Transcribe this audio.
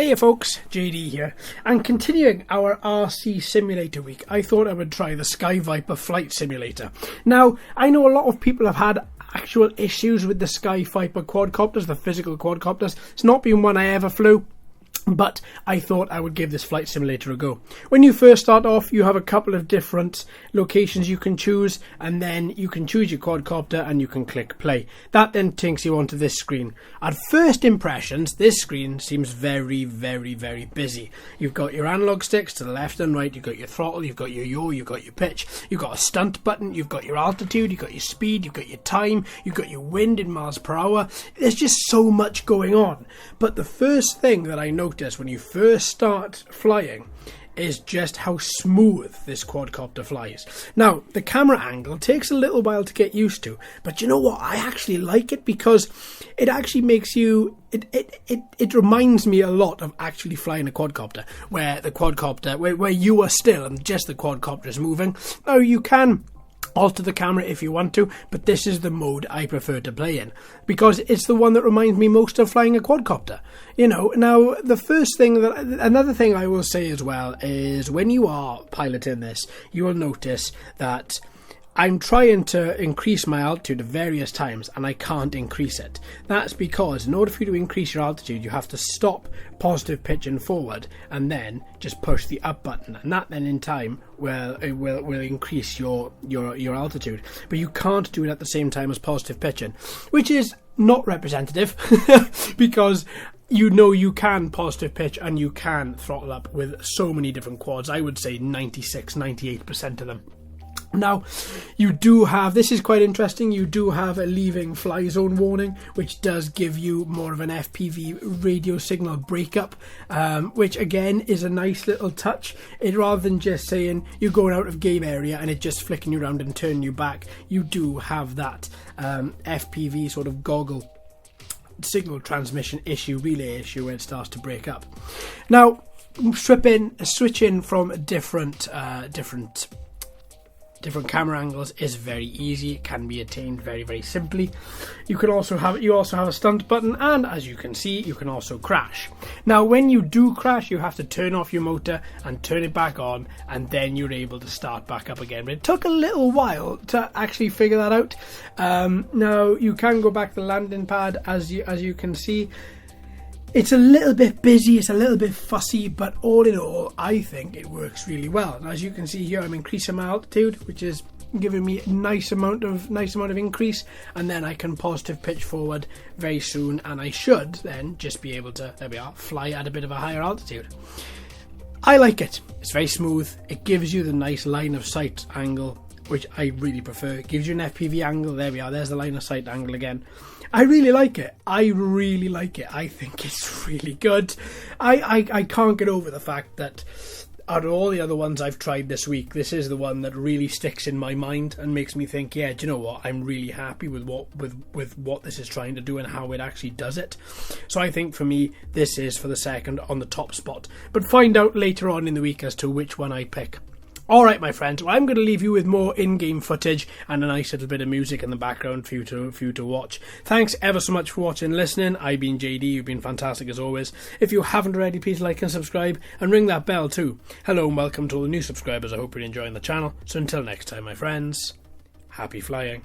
Hey folks, JD here, and continuing our RC Simulator week, I thought I would try the Sky Viper Flight Simulator. Now, I know a lot of people have had actual issues with the Sky Viper quadcopters, the physical quadcopters. It's not been one I ever flew, but I thought I would give this flight simulator a go. When you first start off, you have a couple of different locations you can choose, and then you can choose your quadcopter and you can click play. That then takes you onto this screen. At first impressions, this screen seems very busy. You've got your analog sticks to the left and right, you've got your throttle, you've got your yaw, you've got your pitch, you've got a stunt button, you've got your altitude, you've got your speed, you've got your time, you've got your wind in miles per hour. There's just so much going on. But the first thing that I noticed when you first start flying is just how smooth this quadcopter flies. Now, the camera angle takes a little while to get used to, but you know what? I actually like it because it actually makes you... It reminds me a lot of actually flying a quadcopter, where the quadcopter, where you are still and just the quadcopter is moving. Now, you can alter the camera if you want to, but this is the mode I prefer to play in because it's the one that reminds me most of flying a quadcopter. You know, now another thing I will say as well is when you are piloting this, you will notice that I'm trying to increase my altitude at various times and I can't increase it. That's because in order for you to increase your altitude, you have to stop positive pitching forward and then just push the up button, and that then in time will increase your altitude. But you can't do it at the same time as positive pitching, which is not representative because you know you can positive pitch and you can throttle up with so many different quads. I would say 98% of them. Now, you do have, this is quite interesting, you do have a leaving fly zone warning, which does give you more of an FPV radio signal breakup, which again is a nice little touch. Rather than just saying you're going out of game area and it just flicking you around and turning you back, you do have that FPV sort of goggle signal transmission issue, relay issue, where it starts to break up. Now, switching from different camera angles is very easy. It can be attained very simply. You also have a stunt button, and as you can see, you can also crash. Now, when you do crash, you have to turn off your motor and turn it back on, and then you're able to start back up again. But it took a little while to actually figure that out. Now, you can go back to the landing pad, as you can see. It's a little bit busy, it's a little bit fussy, but all in all, I think it works really well. And as you can see here, I'm increasing my altitude, which is giving me a nice amount of increase, and then I can positive pitch forward very soon, and I should then just be able to, there we are, fly at a bit of a higher altitude. I like it. It's very smooth. It gives you the nice line of sight angle, which I really prefer. It gives you an FPV angle. There we are. There's the line of sight angle again. I really like it. I think it's really good. I can't get over the fact that out of all the other ones I've tried this week, this is the one that really sticks in my mind and makes me think, yeah, do you know what? I'm really happy with what this is trying to do and how it actually does it. So I think for me, this is for the second on the top spot. But find out later on in the week as to which one I pick. Alright, my friends, well, I'm going to leave you with more in-game footage and a nice little bit of music in the background for you to watch. Thanks ever so much for watching and listening. I've been JD, you've been fantastic as always. If you haven't already, please like and subscribe and ring that bell too. Hello and welcome to all the new subscribers. I hope you're enjoying the channel. So until next time, my friends, happy flying.